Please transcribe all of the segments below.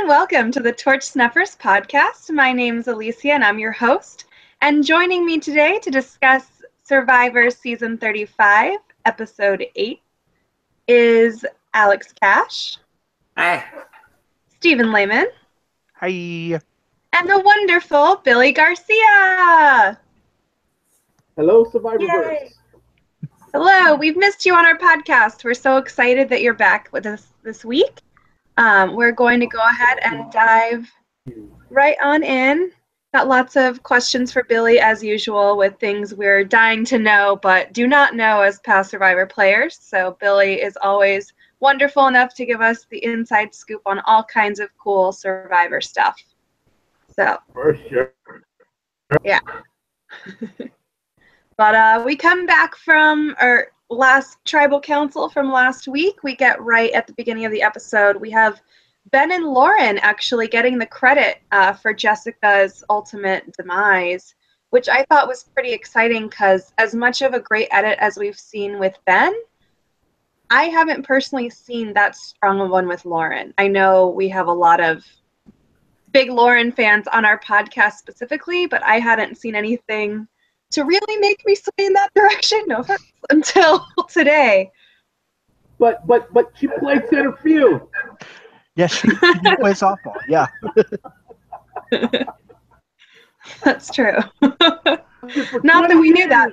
welcome to the Torch Snuffers podcast. My name's Alicia, and I'm your host. And joining me today to discuss Survivor Season 35, Episode 8, is Alex Cash. Hi. Stephen Lehman. Hi. And the wonderful Billy Garcia. Hello, Survivorverse. Hello. We've missed you on our podcast. We're so excited that you're back with us this week. We're going to go ahead and dive right on in. Got lots of questions for Billy, as usual, with things we're dying to know but do not know as past Survivor players. So Billy is always wonderful enough to give us the inside scoop on all kinds of cool Survivor stuff. So, for sure. Yeah. But we come back from our last tribal council from last week. We get right at the beginning of the episode. We have Ben and Lauren actually getting the credit for Jessica's ultimate demise, which I thought was pretty exciting because as much of a great edit as we've seen with Ben, I haven't personally seen that strong a one with Lauren. I know we have a lot of big Lauren fans on our podcast specifically, but I hadn't seen anything to really make me sway in that direction, no offense, until today. But she played center field. Yes, she did play softball. Yeah. That's true. Not that we knew that.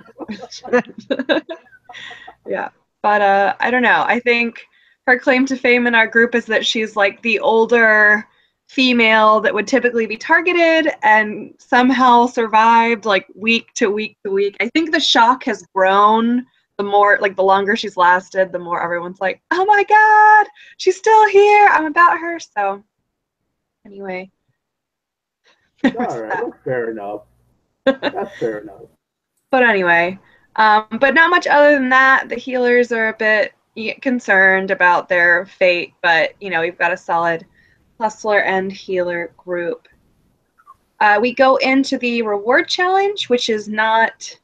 Yeah, but I don't know. I think her claim to fame in our group is that she's like the older female that would typically be targeted and somehow survived like week to week to week. I think the shock has grown the more, like the longer she's lasted, the more everyone's like, oh my God, she's still here. I'm about her. So anyway. All right, that's fair enough. That's fair enough. But anyway, but not much other than that. The healers are a bit concerned about their fate, but you know, we've got a solid hustler and healer group. We go into the reward challenge, which is not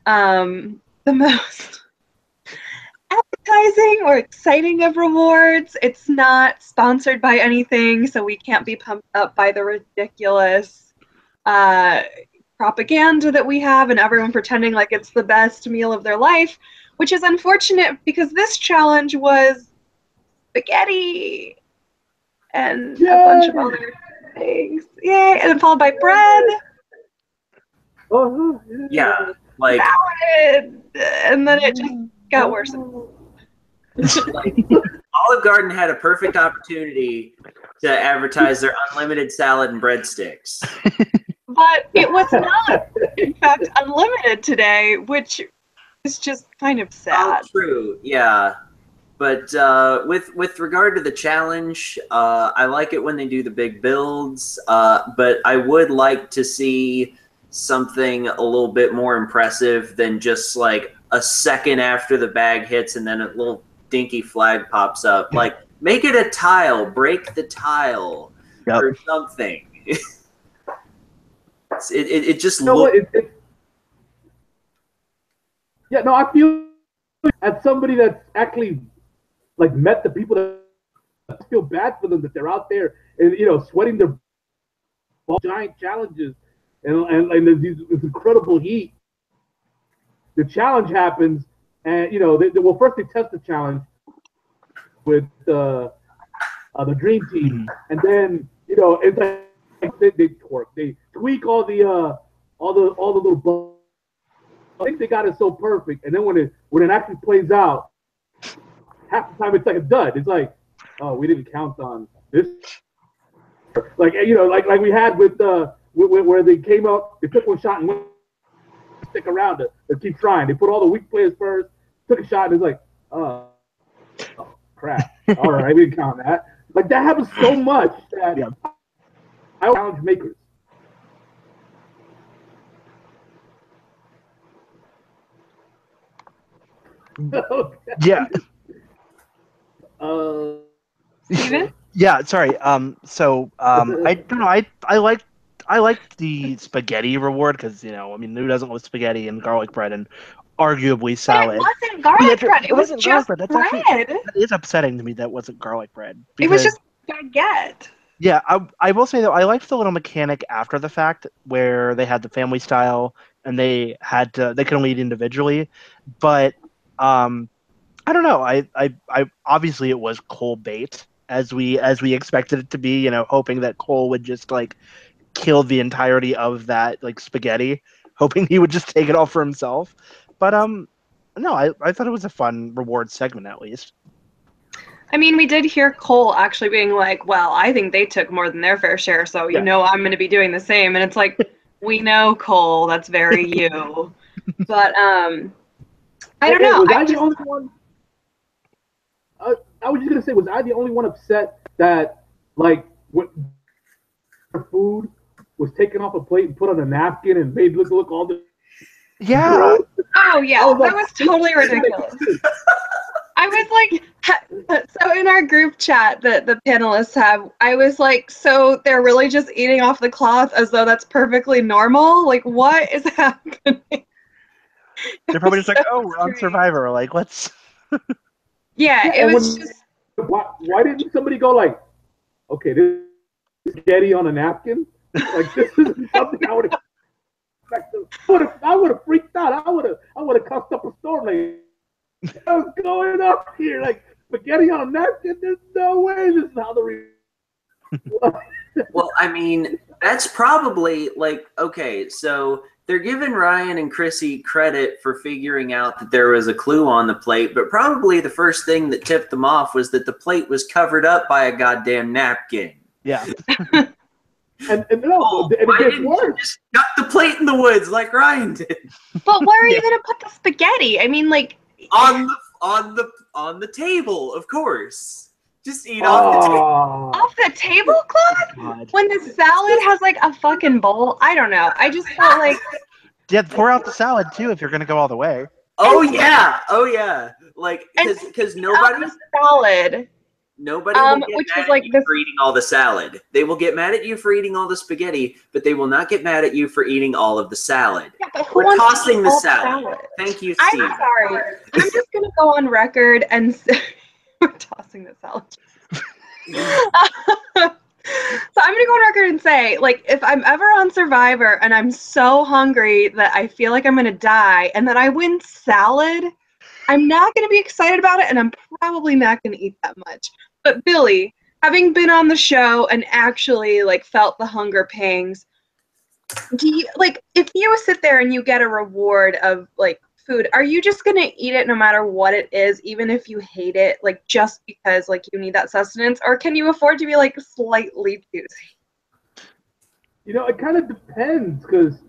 the most appetizing or exciting of rewards. It's not sponsored by anything, so we can't be pumped up by the ridiculous propaganda that we have and everyone pretending like it's the best meal of their life, which is unfortunate because this challenge was spaghetti and a bunch of other things. Yay! And then followed by bread. Oh, Yeah, like salad, and then it just got worse. like Olive Garden had a perfect opportunity to advertise their unlimited salad and breadsticks. But it was not, in fact, unlimited today, which is just kind of sad. Oh, true, yeah. But with regard to the challenge, I like it when they do the big builds, but I would like to see something a little bit more impressive than just like a second after the bag hits and then a little dinky flag pops up. Like, make it a tile, break the tile, or something. it just looks... Yeah, no, I feel as somebody that's actually like met the people that feel bad for them, that they're out there and sweating their giant challenges and there's this incredible heat. The challenge happens, and first they test the challenge with the dream team, and then it's like they tweak all the little bugs. I think they got it so perfect, and then when it actually plays out, half the time it's like a dud. It's like, oh, we didn't count on this. Like like we had with where they came out, they took one shot and went stick around to keep trying. They put all the weak players first, took a shot, and it's like, oh crap. All right, we didn't count that. Like that happens so much that I challenge makers. Yeah. Steven? Yeah, sorry. I don't know. I like the spaghetti reward because who doesn't love spaghetti and garlic bread and arguably salad? But it wasn't garlic bread. It was just bread. bread. That is upsetting to me. That wasn't garlic bread. It was just baguette. Yeah, I will say though, I liked the little mechanic after the fact where they had the family style and they could only eat individually, but I don't know. I obviously it was Cole bait as we expected it to be. Hoping that Cole would just like kill the entirety of that like spaghetti, hoping he would just take it all for himself. But no, I thought it was a fun reward segment at least. I mean, we did hear Cole actually being like, well, I think they took more than their fair share, so Yeah. I'm going to be doing the same. And it's like, we know, Cole, that's very you. But I don't know. Was I the only one? I was just gonna say, was I the only one upset that like what food was taken off a plate and put on a napkin and made look all the Yeah. Oh yeah, that was totally ridiculous. I was like, so in our group chat that the panelists have, I was like, so they're really just eating off the cloth as though that's perfectly normal? Like, what is happening? They're probably just like, oh, we're on Survivor. Like, let's. Yeah, it was just. Why didn't somebody go like, okay, this is spaghetti on a napkin? Like, this isn't something I would have expected. I would have freaked out. I would have cussed up a storm. Like, what's going on here? Like, spaghetti on a napkin? There's no way this is how the. Well, I mean, that's probably like, okay, so they're giving Ryan and Chrissy credit for figuring out that there was a clue on the plate, but probably the first thing that tipped them off was that the plate was covered up by a goddamn napkin. Yeah. and it gets worse. Just got the plate in the woods like Ryan did. But where are you gonna put the spaghetti? I mean, like on the table, of course. Just eat off the table. Off the tablecloth? God. When the salad has like a fucking bowl? I don't know. I just felt like. Yeah, pour out the salad too if you're gonna go all the way. Oh yeah. Like because nobody salad. Nobody will get which mad is like at you this. for eating all the salad. They will get mad at you for eating all the spaghetti, but they will not get mad at you for eating all of the salad. Yeah, but who We're wants tossing to eat the all salad. Thank you, Steve. I'm sorry. I'm just gonna go on record and say we're tossing the salad. So I'm gonna go on record and say, like, if I'm ever on Survivor and I'm so hungry that I feel like I'm gonna die, and then I win salad, I'm not gonna be excited about it, and I'm probably not gonna eat that much. But Billy, having been on the show and actually like felt the hunger pangs, do you like if you sit there and you get a reward of like food, are you just gonna eat it no matter what it is, even if you hate it, like just because like you need that sustenance, or can you afford to be like slightly choosy? It kind of depends because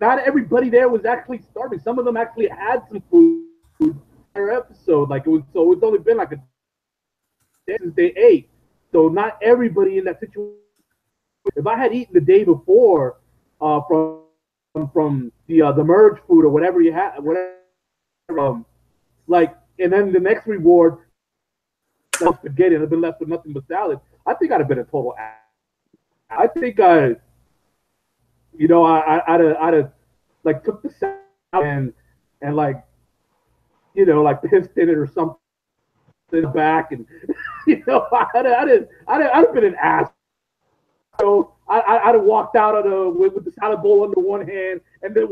not everybody there was actually starving. Some of them actually had some food in their episode. Like it's only been like a day since they ate. So not everybody in that situation. If I had eaten the day before from the merge food or whatever you had, like, and then the next reward, spaghetti, and I've been left with nothing but salad. I think I'd have been a total ass. I think I'd have like took the salad and like like pissed in it or something in the back, and I'd have been an ass. So I'd have walked out with the salad bowl under one hand and then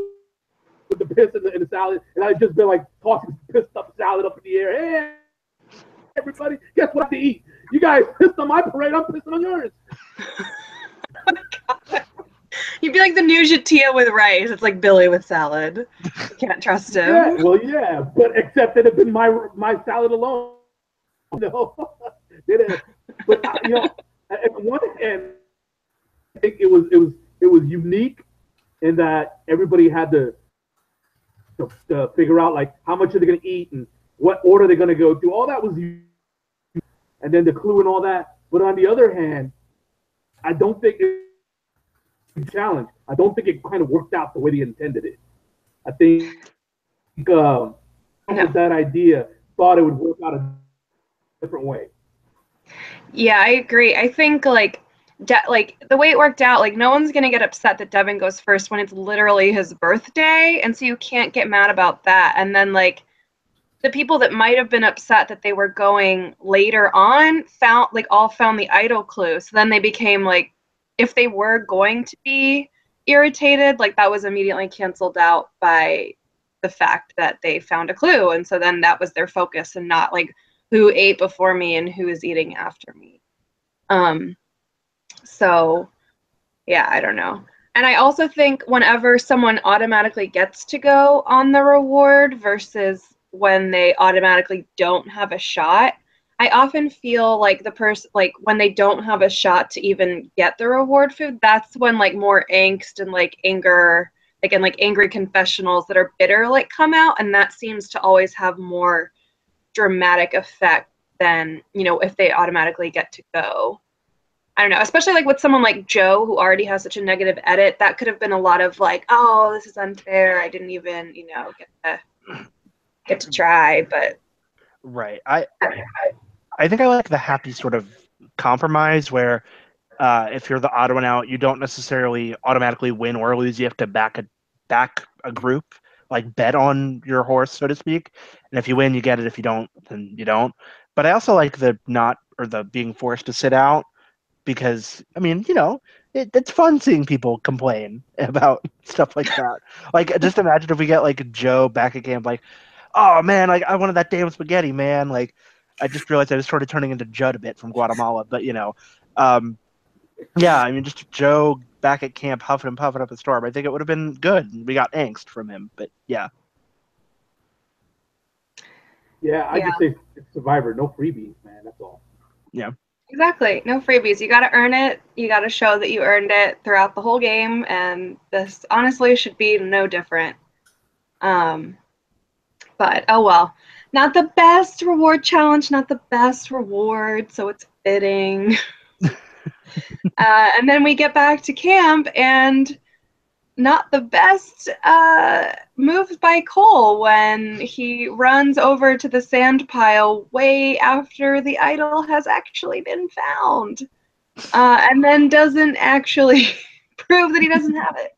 with the piss in the salad, and I'd just been like tossing pissed up salad up in the air. Hey, everybody, guess what I have to eat? You guys pissed on my parade, I'm pissing on yours. Oh God. You'd be like the new Jatia with rice. It's like Billy with salad. You can't trust him. Yeah, but except it had been my salad alone. No, but at one hand, I think it was unique in that everybody had to figure out like how much are they going to eat and what order they're going to go through. All that was unique. And then the clue and all that. But on the other hand, I don't think it's a challenge. I don't think it kind of worked out the way they intended it. I think with that idea thought it would work out a different way. Yeah, I agree. I think like the way it worked out, like no one's gonna get upset that Devin goes first when it's literally his birthday, and so you can't get mad about that. And then like the people that might have been upset that they were going later on all found the idol clue. So then they became like, if they were going to be irritated, like that was immediately canceled out by the fact that they found a clue. And so then that was their focus and not like who ate before me and who is eating after me. So yeah, I don't know. And I also think whenever someone automatically gets to go on the reward versus when they automatically don't have a shot, I often feel like the person, like when they don't have a shot to even get the reward food, that's when like more angst and like anger, like and like angry confessionals that are bitter like come out, and that seems to always have more dramatic effect than, you know, if they automatically get to go. I don't know, especially like with someone like Joe who already has such a negative edit, that could have been a lot of like, oh, this is unfair. I didn't even, you know, get to try, but right. I think I like the happy sort of compromise where if you're the odd one out, you don't necessarily automatically win or lose. You have to back a group, like bet on your horse, so to speak. And if you win, you get it. If you don't, then you don't. But I also like the being forced to sit out because, I mean, you know, it's fun seeing people complain about stuff like that. Like, just imagine if we get like Joe back at camp, like, oh man, like I wanted that damn spaghetti, man. Like, I just realized I was sort of turning into Judd a bit from Guatemala, but you know, yeah, I mean, just Joe back at camp huffing and puffing up a storm. I think it would have been good. We got angst from him, but yeah. Yeah, I just say Survivor, no freebies, man. That's all. Yeah. Exactly. No freebies. You got to earn it. You got to show that you earned it throughout the whole game, and this honestly should be no different. But oh well. Not the best reward challenge, not the best reward, so it's fitting. And then we get back to camp, and not the best moves by Cole when he runs over to the sand pile way after the idol has actually been found, and then doesn't actually prove that he doesn't have it.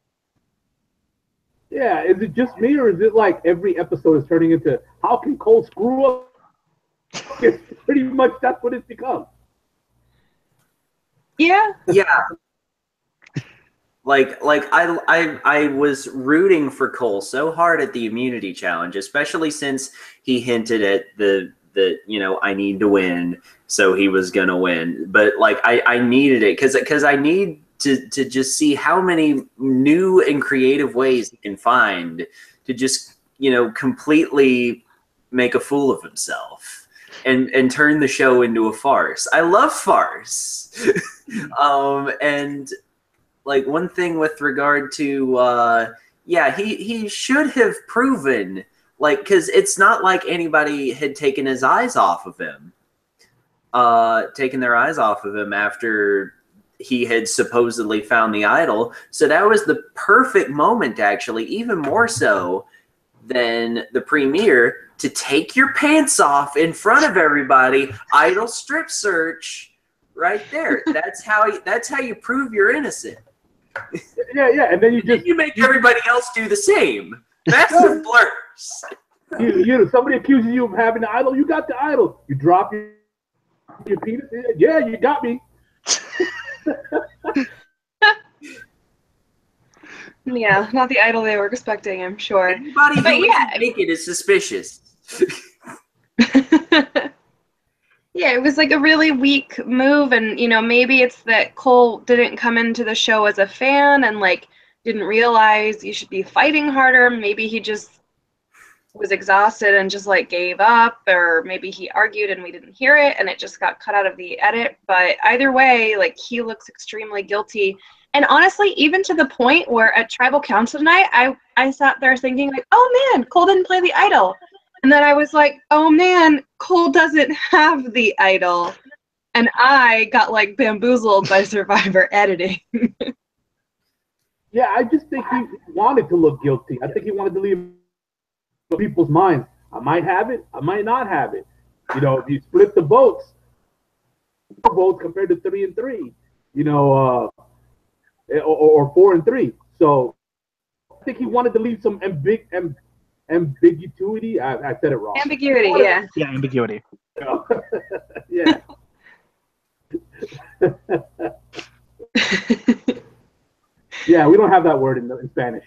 Yeah, is it just me, or is it like every episode is turning into how can Cole screw up? It's pretty much that's what it's become. Yeah. Yeah. Like I was rooting for Cole so hard at the immunity challenge, especially since he hinted at the you know, I need to win, so he was gonna win. But like I needed it because I need to just see how many new and creative ways he can find to just, you know, completely make a fool of himself and turn the show into a farce. I love farce. And like one thing with regard to he should have proven, like, because it's not like anybody had taken his eyes off of him, taken their eyes off of him after he had supposedly found the idol. So that was the perfect moment, actually, even more so than the premiere, to take your pants off in front of everybody. Idol strip search right there. That's how you prove you're innocent. Yeah, and then you make everybody else do the same. Massive blurs. You somebody accuses you of having the idol. You got the idol. You drop your penis. Yeah, you got me. Yeah, not the idol they were expecting, I'm sure. Anybody who isn't naked is suspicious. Yeah, it was like a really weak move, and you know, maybe it's that Cole didn't come into the show as a fan and like didn't realize you should be fighting harder. Maybe he just was exhausted and just like gave up, or maybe he argued and we didn't hear it and it just got cut out of the edit. But either way, like, he looks extremely guilty. And honestly, even to the point where at Tribal Council tonight, I sat there thinking like, oh man, Cole didn't play the idol. And then I was like, oh man, Cole doesn't have the idol. And I got like bamboozled by Survivor editing. Yeah, I just think he wanted to look guilty. I think he wanted to leave people's minds. I might have it, I might not have it. You know, if you split the votes, 4 votes compared to 3 and 3, you know, or 4 and 3. So I think he wanted to leave some ambiguity. I said it wrong. Ambiguity, yeah. Yeah, ambiguity. Yeah. Yeah, we don't have that word in Spanish.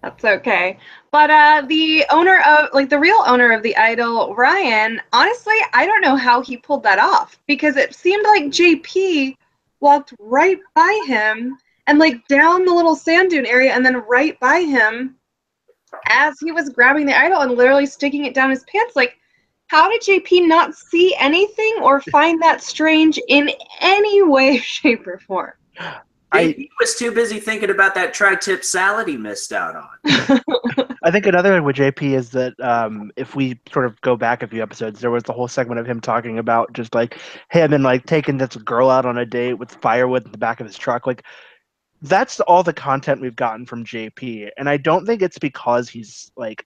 That's okay. But the owner of, like, the real owner of the idol, Ryan, honestly, I don't know how he pulled that off, because it seemed like JP walked right by him and, like, down the little sand dune area and then right by him as he was grabbing the idol and literally sticking it down his pants. Like, how did JP not see anything or find that strange in any way, shape, or form? He was too busy thinking about that tri-tip salad he missed out on. I think another thing with JP is that if we sort of go back a few episodes, there was the whole segment of him talking about just like him and like taking this girl out on a date with firewood in the back of his truck. Like, that's all the content we've gotten from JP. And I don't think it's because he's like,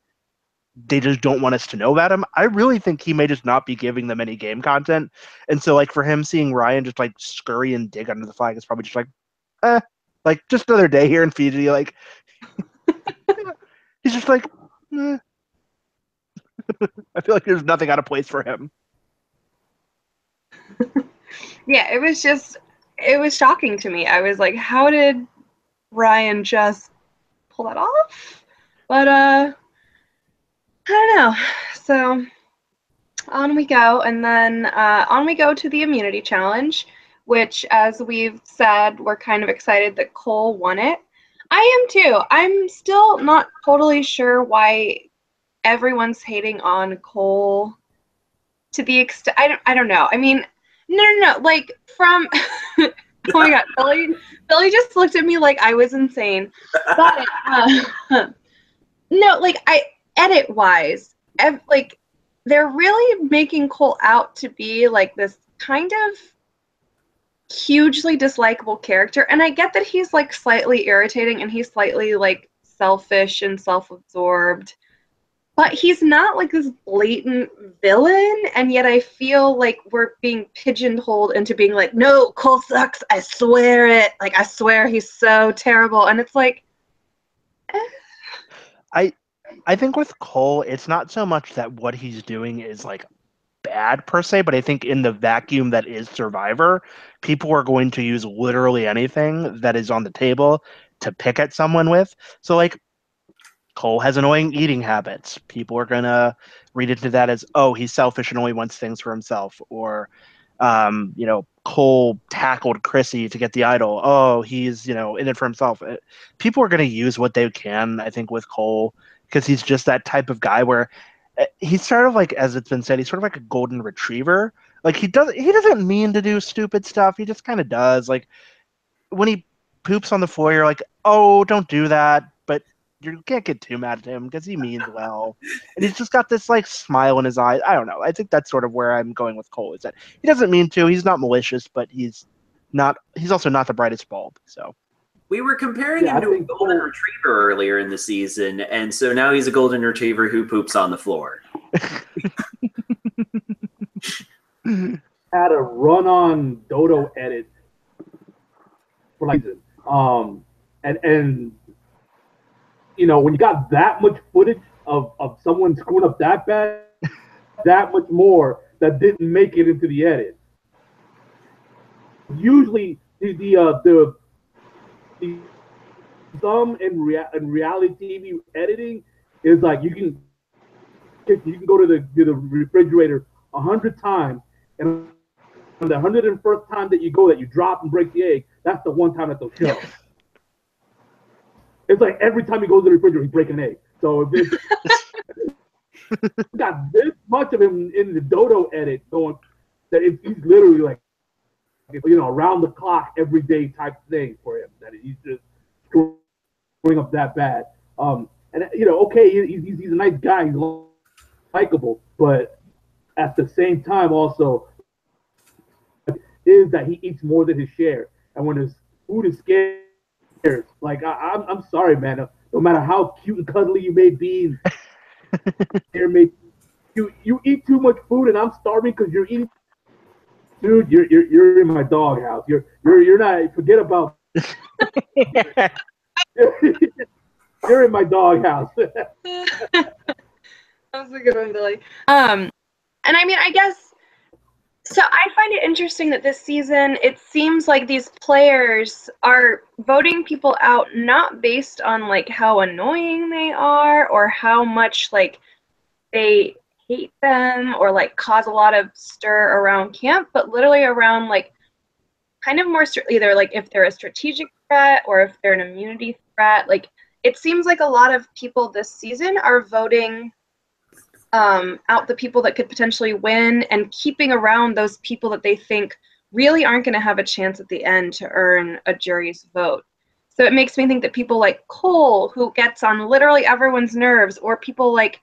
they just don't want us to know about him. I really think he may just not be giving them any game content. And so like for him seeing Ryan just like scurry and dig under the flag is probably just like just another day here in Fiji. Like he's just like, eh. I feel like there's nothing out of place for him. Yeah, it was shocking to me. I was like, how did Ryan just pull that off? But I don't know. So on we go, and then on we go to the immunity challenge, which, as we've said, we're kind of excited that Cole won it. I am too. I'm still not totally sure why everyone's hating on Cole to the extent. I don't know. I mean, no. Like, from oh my god, Billy just looked at me like I was insane. But no, like, edit wise, like, they're really making Cole out to be like this kind of hugely dislikable character, and I get that he's like slightly irritating and he's slightly like selfish and self-absorbed, but he's not like this blatant villain, and yet I feel like we're being pigeonholed into being like, no, Cole sucks, I swear it, like, I swear he's so terrible, and it's like, I think with Cole, it's not so much that what he's doing is like bad per se, but I think in the vacuum that is Survivor, people are going to use literally anything that is on the table to pick at someone with. So like Cole has annoying eating habits. People are gonna read into that as, oh, he's selfish and only wants things for himself. Or Cole tackled Chrissy to get the idol. Oh, he's, in it for himself. People are going to use what they can, I think, with Cole, because he's just that type of guy where he's sort of like, as it's been said, he's sort of like a golden retriever. Like he doesn't mean to do stupid stuff. He just kind of does. Like when he poops on the floor, you're like, oh, don't do that. But you can't get too mad at him because he means well. And he's just got this like smile in his eyes. I don't know. I think that's sort of where I'm going with Cole, is that he doesn't mean to. He's not malicious, but he's also not the brightest bulb. So we were comparing him to a golden retriever earlier in the season, and so now he's a golden retriever who poops on the floor. Had a run-on Dodo edit for like and when you got that much footage of someone screwing up that bad, that much more that didn't make it into the edit. Usually the thumb in reality TV editing is like you can go to the refrigerator 100 times, and on the 101st time that you go, that you drop and break the egg, that's the one time that they'll show. It's like every time he goes to the refrigerator, he's breaking an egg. So if got this much of him in the Dodo edit going, that he's literally like, around the clock, everyday type thing for him. That he's just screwing up that bad. Okay, he's a nice guy, he's likable, but at the same time, also is that he eats more than his share, and when his food is scarce. Like I'm sorry, man. No matter how cute and cuddly you may be, you eat too much food, and I'm starving because you're eating. Dude, you're in my doghouse. You're not. Forget about. You're in my doghouse. That was a good one, Billy. And I mean, I guess, so I find it interesting that this season, it seems like these players are voting people out not based on, like, how annoying they are or how much, like, they hate them or, like, cause a lot of stir around camp, but literally around, like, kind of more either, like, if they're a strategic threat or if they're an immunity threat. Like, it seems like a lot of people this season are voting out the people that could potentially win and keeping around those people that they think really aren't going to have a chance at the end to earn a jury's vote. So it makes me think that people like Cole, who gets on literally everyone's nerves, or people like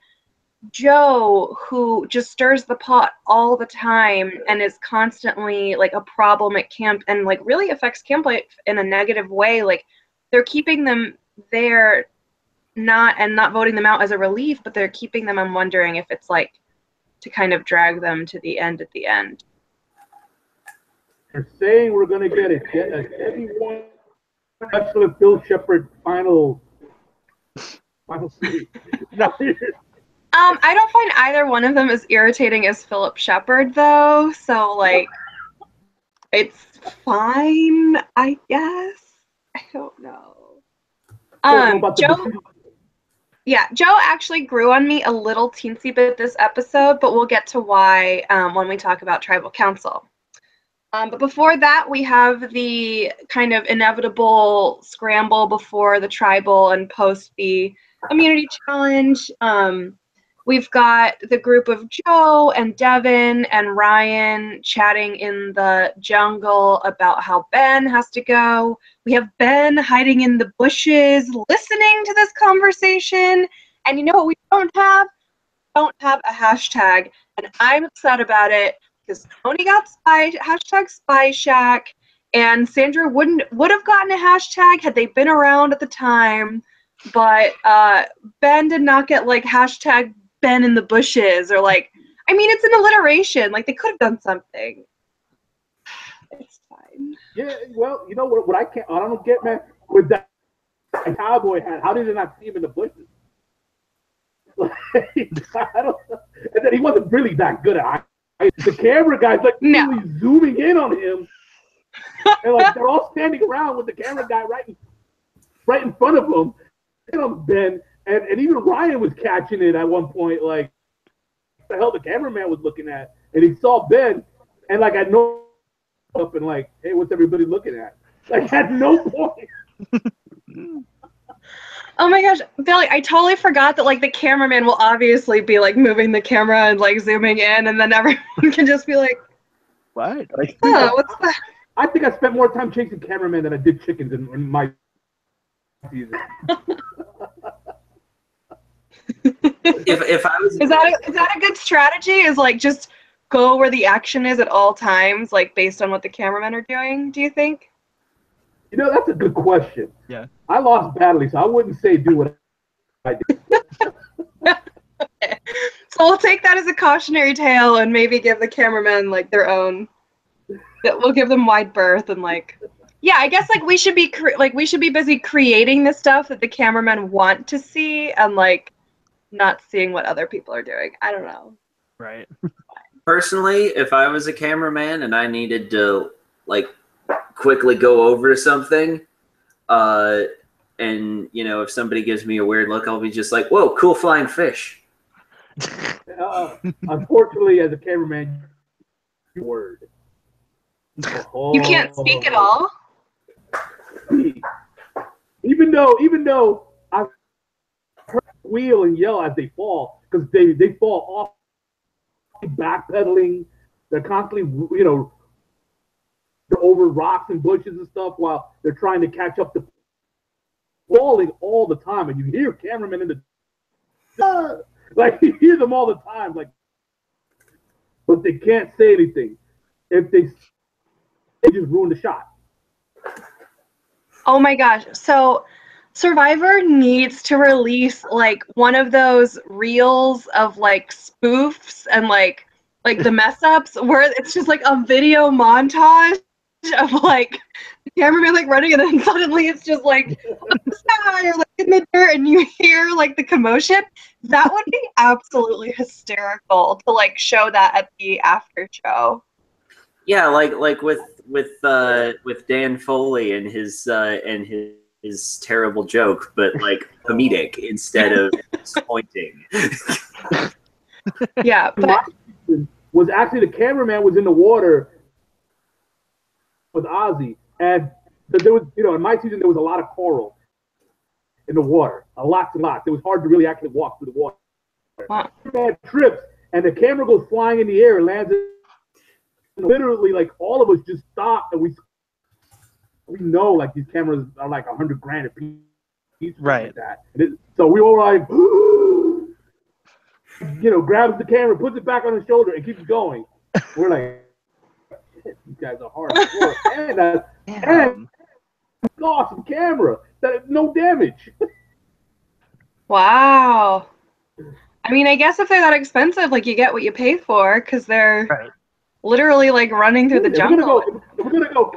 Joe, who just stirs the pot all the time and is constantly like a problem at camp and like really affects camp life in a negative way. Like, they're keeping them there, not voting them out as a relief, but they're keeping them. I'm wondering if it's like to kind of drag them to the end at the end. They're saying we're going to get a heavy one. Especially Phil Shepard final series. I don't find either one of them as irritating as Philip Shepard, though. So, like, it's fine, I guess. I don't know. Joe actually grew on me a little teensy bit this episode, but we'll get to why when we talk about Tribal Council. But before that, we have the kind of inevitable scramble before the Tribal and post the immunity challenge. We've got the group of Joe and Devin and Ryan chatting in the jungle about how Ben has to go. We have Ben hiding in the bushes, listening to this conversation. And you know what we don't have? We don't have a hashtag. And I'm upset about it because Tony got hashtag Spy Shack, and Sandra would have gotten a hashtag had they been around at the time. But Ben did not get like hashtag Ben in the bushes, or like, I mean, it's an alliteration. Like, they could have done something. It's fine. Yeah, well, you know what I don't get, man, with that cowboy hat, how did they not see him in the bushes? Like, I don't know. And then he wasn't really that good at it. The camera guy's like really zooming in on him. And like they're all standing around with the camera guy right in front of them. You know, Ben. And even Ryan was catching it at one point, like, what the hell the cameraman was looking at. And he saw Ben, and, like, at no up and, like, hey, what's everybody looking at? Like, at no point. Oh, my gosh. Billy, I totally forgot that, like, the cameraman will obviously be, like, moving the camera and, like, zooming in, and then everyone can just be like, what? Oh, what's that? I think I spent more time chasing cameramen than I did chickens in my season. If I was is that a good strategy? Is like just go where the action is at all times, like based on what the cameramen are doing? Do you think? You know, that's a good question. Yeah. I lost badly, so I wouldn't say do what I did. Okay. So we'll take that as a cautionary tale and maybe give the cameramen like their own. We'll give them wide berth and like. Yeah, I guess like we should be busy creating the stuff that the cameramen want to see and like not seeing what other people are doing. I don't know. Right. Personally, if I was a cameraman and I needed to like quickly go over something, and you know, if somebody gives me a weird look, I'll be just like, "Whoa, cool flying fish." Unfortunately, as a cameraman, word. You can't speak at all. Even though I heard squeal and yell as they fall, because they fall off, backpedaling. They're constantly, you know, they're over rocks and bushes and stuff while they're trying to catch up to falling all the time, and you hear cameramen in the like you hear them all the time, like, but they can't say anything. If they just ruin the shot. Oh my gosh. So Survivor needs to release like one of those reels of like spoofs and like the mess ups where it's just like a video montage of like the cameraman like running and then suddenly it's just like or like in the dirt and you hear like the commotion, that would be absolutely hysterical to like show that at the after show. Yeah, like with Dan Foley and his terrible joke, but like comedic instead of disappointing. Yeah, but was actually the cameraman was in the water with Ozzy, and there was, in my season there was a lot of coral in the water, lots and lots. It was hard to really actually walk through the water. wow. Bad trips, and the camera goes flying in the air and lands. Literally, like all of us just stopped, and we know like these cameras are like $100,000 a piece, right? Like that. So we were like, grabs the camera, puts it back on his shoulder, and keeps going. We're like, shit, these guys are hard. And awesome camera that no damage. Wow. I mean, I guess if they're that expensive, like you get what you pay for because they're literally like running through the jungle. We're gonna go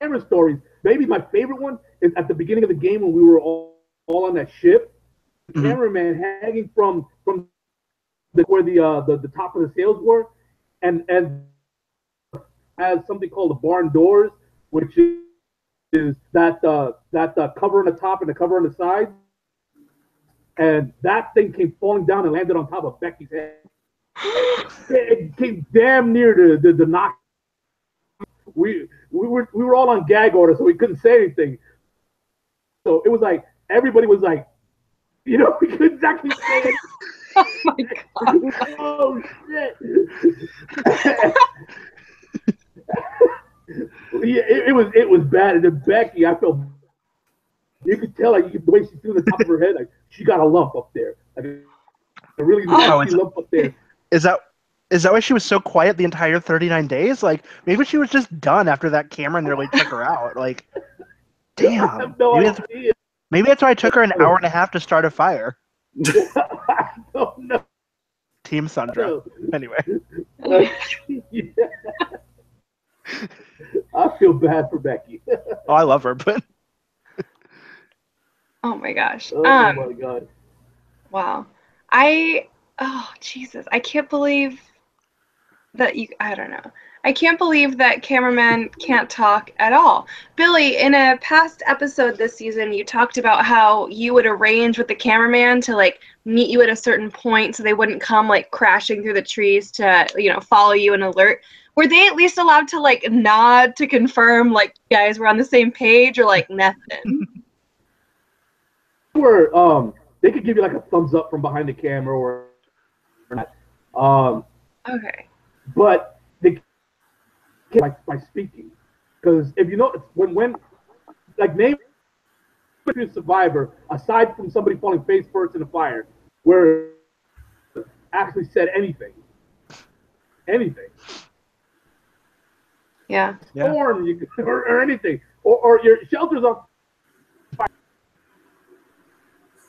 camera stories. Maybe my favorite one is at the beginning of the game when we were all on that ship. The cameraman hanging from where the top of the sails were, and has something called the barn doors, which is that cover on the top and the cover on the sides. And that thing came falling down and landed on top of Becky's head. It came damn near the knock. We were all on gag order, so we couldn't say anything. So it was like everybody was like, we couldn't exactly say it. Oh my god! Oh shit! Yeah, it was bad. And then Becky, I felt. You could tell, like, the way she threw the top of her head, like, she got a lump up there. Like, a really lump up there. Is that why she was so quiet the entire 39 days? Like, maybe she was just done after that camera nearly took her out. Like, damn. Maybe that's why it took her an hour and a half to start a fire. I don't know. Team Sandra. Anyway. Yeah. I feel bad for Becky. Oh, I love her, but... Oh my gosh. Oh my god. Wow. Jesus. I can't believe that I don't know. I can't believe that cameramen can't talk at all. Billy, in a past episode this season, you talked about how you would arrange with the cameraman to like meet you at a certain point so they wouldn't come like crashing through the trees to, follow you and alert. Were they at least allowed to like nod to confirm like you guys were on the same page or like nothing? They could give you like a thumbs up from behind the camera or not. Okay. But they can't by speaking, because if you know when like name a survivor aside from somebody falling face first in a fire where actually said anything. Yeah. Storm or anything or your shelter's on fire.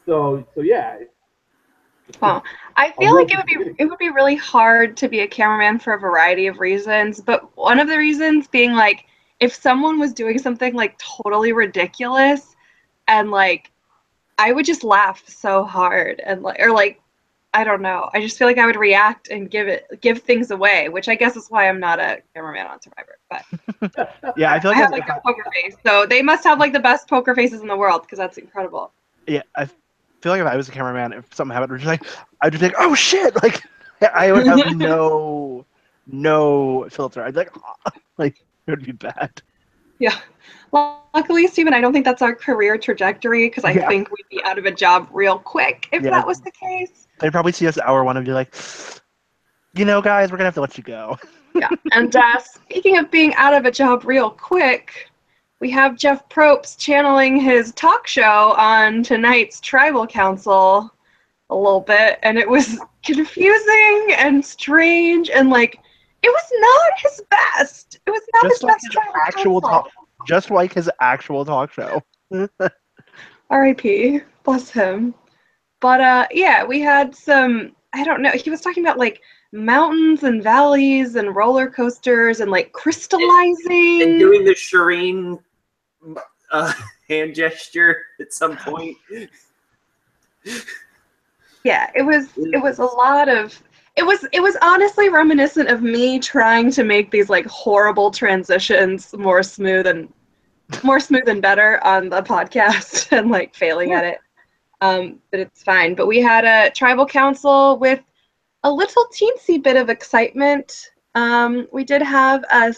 So yeah. Well, I feel like it would be really hard to be a cameraman for a variety of reasons, but one of the reasons being like if someone was doing something like totally ridiculous and like I would just laugh so hard and like I don't know. I just feel like I would react and give things away, which I guess is wwhy I'm not a cameraman on Survivor. But yeah, I feel like I have like a poker face, so they must have like the best poker faces in the world because that's incredible. Yeah, I feel like if I was a cameraman, if something happened, I'd just be like, oh shit! Like I would have no filter. I'd be like it would be bad. Yeah. Well, luckily, Steven, I don't think that's our career trajectory because I think we'd be out of a job real quick if that was the case. They'd probably see us hour one and be like, guys, we're gonna have to let you go. Yeah. And speaking of being out of a job real quick, we have Jeff Probst channeling his talk show on tonight's Tribal Council a little bit, and it was confusing and strange, and like it was not his best. It was not his best Tribal Council. Just like his actual talk show. R.I.P. Bless him. But yeah, we had some. I don't know. He was talking about like mountains and valleys and roller coasters and like crystallizing and doing the Shireen hand gesture at some point. Yeah, it was a lot of it was honestly reminiscent of me trying to make these like horrible transitions more smooth and better on the podcast and like failing at it. But it's fine. But we had a tribal council with a little teensy bit of excitement. We did have a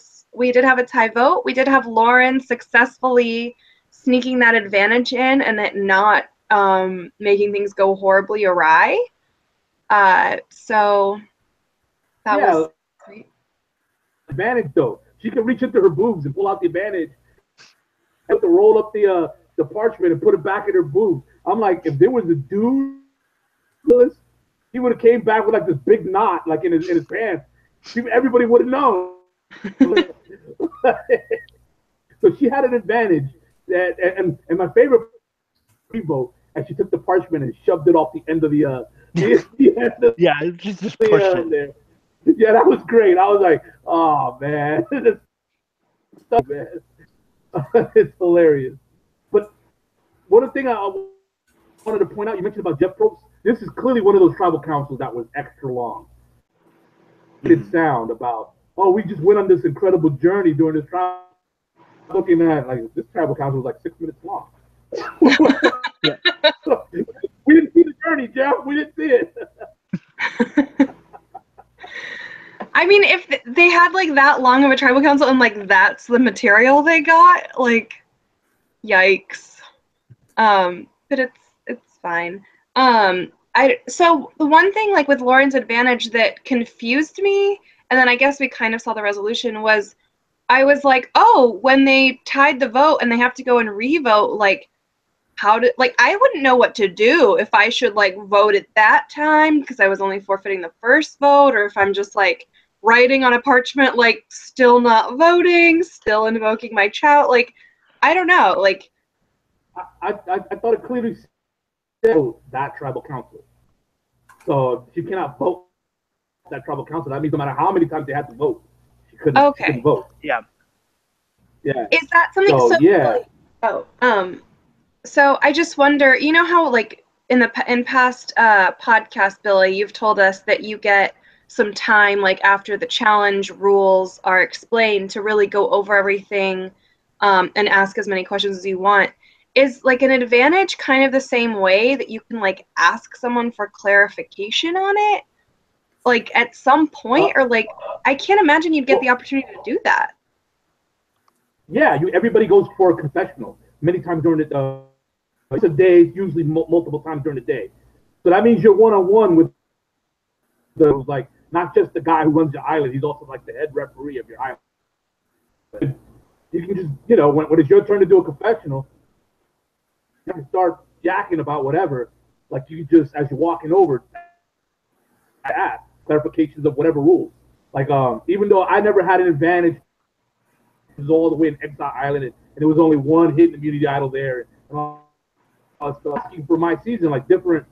tie vote. We did have Lauren successfully sneaking that advantage in and it not making things go horribly awry. So that was great. Advantage though, she can reach into her boobs and pull out the advantage. Have to roll up the parchment and put it back in her boobs. I'm like, if there was a dude, he would have came back with like this big knot, like in his pants. Everybody would have known. So she had an advantage. And my favorite vote, and she took the parchment and shoved it off the end of the yeah, just pushed it there. Yeah, that was great. I was like, oh man, man. It's hilarious. But one thing I wanted to point out, you mentioned about Jeff Probst. This is clearly one of those tribal councils that was extra long. Good sound about, oh, we just went on this incredible journey during this trial. Looking at like this tribal council was like 6 minutes long. Yeah. We didn't see the journey, Jeff. We didn't see it. I mean, if they had like that long of a tribal council and like that's the material they got, like, yikes. But it's fine. So the one thing like with Lauren's advantage that confused me, and then I guess we kind of saw the resolution, was I was like, oh, when they tied the vote and they have to go and re-vote, like, I wouldn't know what to do if I should like vote at that time because I was only forfeiting the first vote, or if I'm just like writing on a parchment, like still not voting, still invoking my child. Like, I don't know. Like, I thought it clearly said that tribal council. So she cannot vote that tribal council. That means no matter how many times they had to vote, she couldn't vote. Yeah. Yeah. Is that something? So yeah. So I just wonder, you know how like in past podcasts, Billy, you've told us that you get some time like after the challenge rules are explained to really go over everything and ask as many questions as you want. Is like an advantage kind of the same way that you can like ask someone for clarification on it, like at some point, or like I can't imagine you'd get the opportunity to do that. Yeah, everybody goes for a confessional many times during the it's a day, usually multiple times during the day. So that means you're one-on-one with like not just the guy who runs your island. He's also like the head referee of your island. You can just, when it's your turn to do a confessional, you can start yakking about whatever. Like you just, as you're walking over, ask clarifications of whatever rules. Like even though I never had an advantage, it was all the way in Exile Island, and there was only one hidden immunity idol there. And I was asking for my season, like different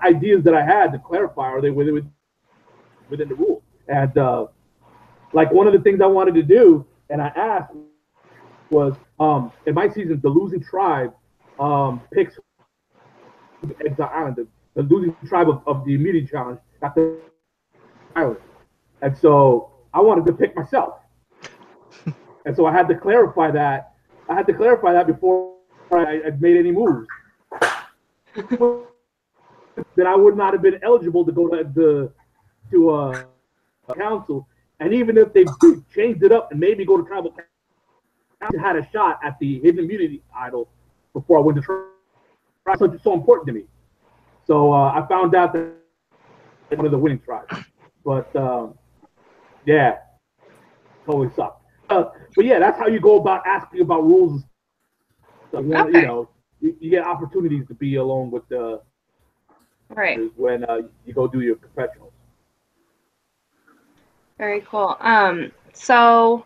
ideas that I had to clarify, are they within the rules? And like one of the things I wanted to do, and I asked, was in my season, the losing tribe picks Exile Island, the losing tribe of the immunity challenge got the island. And so I wanted to pick myself. And so I had to clarify that. Before I made any moves. Then I would not have been eligible to go to a council. And even if they changed it up and made me go to tribal council, I had a shot at the hidden immunity idol before I went to tribal. It's so important to me. So I found out that one of the winning tribes. But yeah, totally sucked. But yeah, that's how you go about asking about rules. So you get opportunities to be alone with the when you go do your confessionals. Very cool. So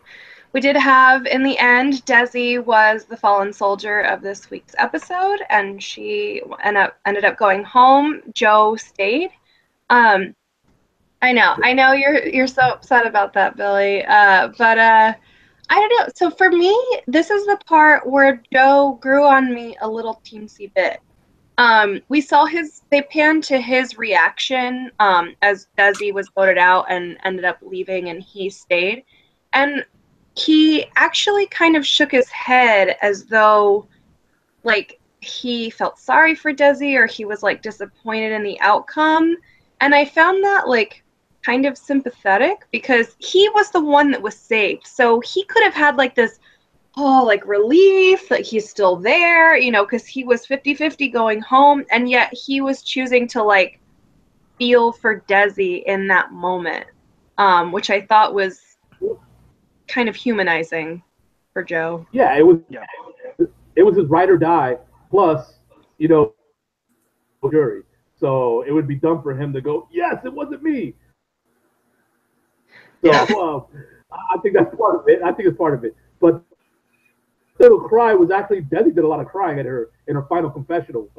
we did have, in the end, Desi was the fallen soldier of this week's episode, and she ended up going home. Joe stayed. I know you're so upset about that, Billy. But I don't know. So for me, this is the part where Joe grew on me a little teensy bit. We saw they panned to his reaction as Desi was voted out and ended up leaving and he stayed. And he actually kind of shook his head as though like he felt sorry for Desi or he was like disappointed in the outcome. And I found that like kind of sympathetic because he was the one that was saved. So he could have had like this like relief that he's still there, you know, because he was 50-50 going home, and yet he was choosing to like feel for Desi in that moment, which I thought was kind of humanizing for Joe. Yeah, it was his ride or die. Plus, you know, jury. So it would be dumb for him to go, yes, it wasn't me. So I think that's part of it. I think it's part of it. But little cry was actually Desi did a lot of crying in her final confessional.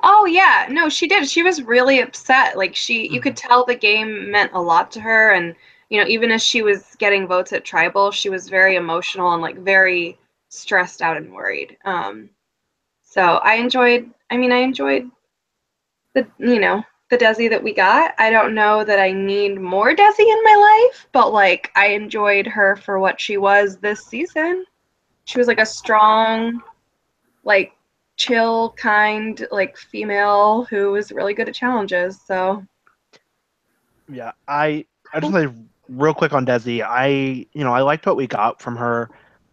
Oh yeah, no, she did. She was really upset. Like you could tell the game meant a lot to her, and you know, even as she was getting votes at Tribal, she was very emotional and like very stressed out and worried. So I enjoyed. I mean, I enjoyed the the Desi that we got. I don't know that I need more Desi in my life, but like I enjoyed her for what she was this season. She was like a strong, like chill, kind, like female who was really good at challenges. So yeah, I just say real quick on Desi. I liked what we got from her.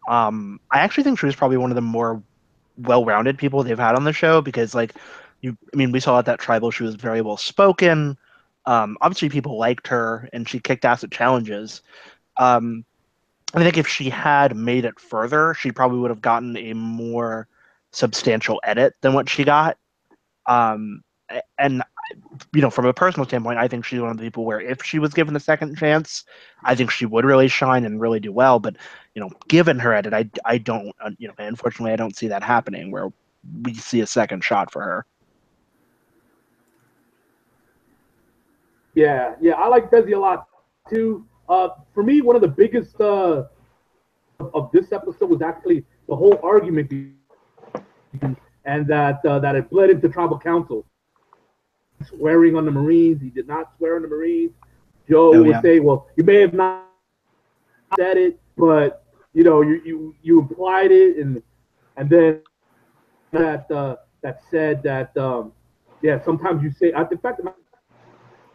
I actually think she was probably one of the more well-rounded people they've had on the show because we saw at that Tribal she was very well spoken. Obviously people liked her and she kicked ass at challenges. I think if she had made it further, she probably would have gotten a more substantial edit than what she got. And from a personal standpoint, I think she's one of the people where if she was given a second chance, I think she would really shine and really do well. But given her edit, I don't unfortunately I don't see that happening where we see a second shot for her. Yeah, I like Desi a lot too. For me, one of the biggest of this episode was actually the whole argument, and that it bled into Tribal Council. Swearing on the Marines, he did not swear on the Marines. Joe would say, "Well, you may have not said it, but you implied it," and then that said that sometimes you say, in fact,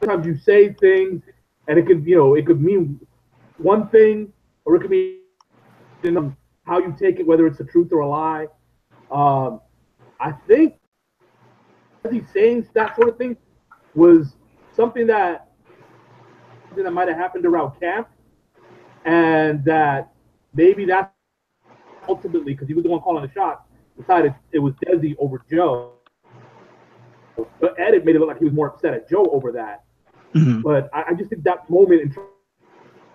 sometimes you say things and it could mean one thing or it could mean how you take it, whether it's the truth or a lie. I think he's saying that sort of thing was something that might have happened around camp, and that maybe that's ultimately, because he was the one calling the shots, decided it was Desi over Joe. But Ed made it look like he was more upset at Joe over that. Mm-hmm. But I just think that moment in trying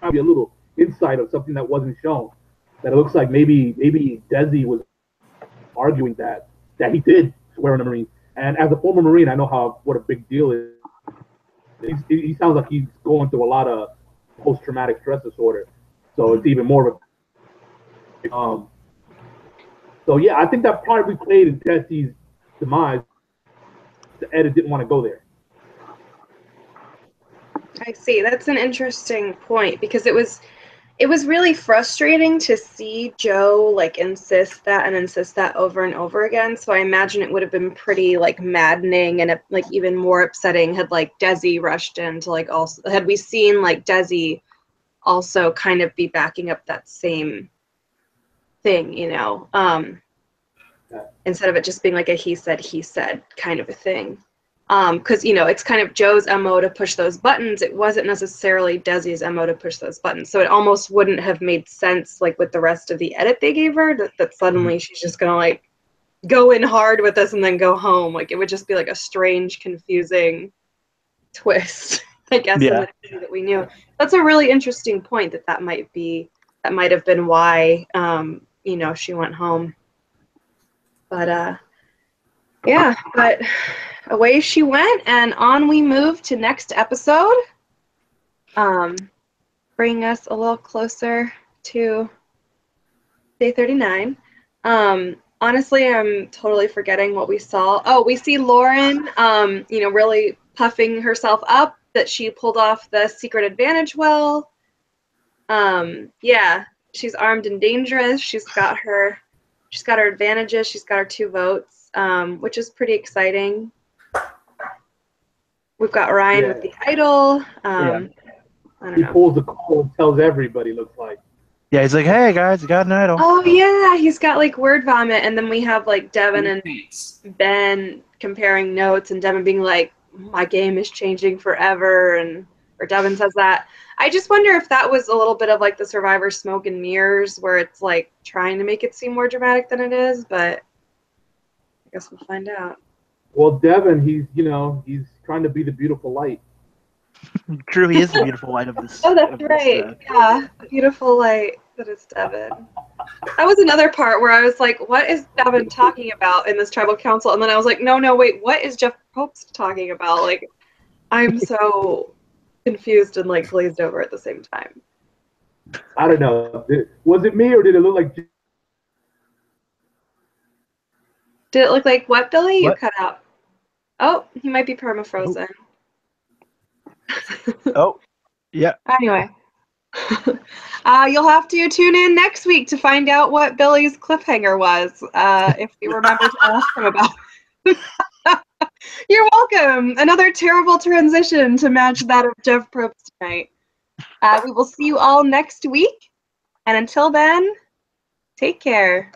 to be a little insight of something that wasn't shown, that it looks like maybe Desi was arguing that he did swear on the Marine. And as a former Marine, I know what a big deal it is. He sounds like he's going through a lot of post-traumatic stress disorder. So it's even more of a... So yeah, I think that probably played in Desi's demise. The edit didn't want to go there. I see. That's an interesting point because it was really frustrating to see Joe like insist that over and over again. So I imagine it would have been pretty like maddening and like even more upsetting had like Desi rushed in to like also had we seen like Desi also kind of be backing up that same thing, instead of it just being like a he said kind of a thing. Because it's kind of Joe's MO to push those buttons. It wasn't necessarily Desi's MO to push those buttons. So it almost wouldn't have made sense like with the rest of the edit they gave her that suddenly she's just gonna like go in hard with this and then go home. Like it would just be like a strange, confusing twist, I guess, in the thing that we knew. That's a really interesting point that might have been why she went home. But but away she went, and on we move to next episode. bring us a little closer to day 39. Honestly, I'm totally forgetting what we saw. Oh, we see Lauren, really puffing herself up that she pulled off the secret advantage well. Yeah, she's armed and dangerous. She's got her advantages. She's got her 2 votes, which is pretty exciting. We've got Ryan with the idol. I don't He know. pulls the call and tells everybody, looks like. Yeah, he's like, hey guys, you got an idol. Oh yeah, he's got like word vomit, and then we have like Devin and Ben comparing notes, and Devin being like, "My game is changing forever," or Devin says that. I just wonder if that was a little bit of like the Survivor smoke and mirrors, where it's like trying to make it seem more dramatic than it is, but I guess we'll find out. Well, Devin, he's trying to be the beautiful light. True, he is the beautiful light of this. Oh, that's right. Yeah, beautiful light. That is Devin. That was another part where I was like, what is Devin talking about in this tribal council? And then I was like, no, wait, what is Jeff Probst talking about? Like, I'm so confused and like glazed over at the same time. I don't know. Was it me or did it look like... Did it look like what, Billy? What? You cut out. Oh, he might be permafrozen. Oh, yeah. Anyway. You'll have to tune in next week to find out what Billy's cliffhanger was, if you remember to ask him about it. You're welcome. Another terrible transition to match that of Jeff Probst tonight. We will see you all next week, and until then, take care.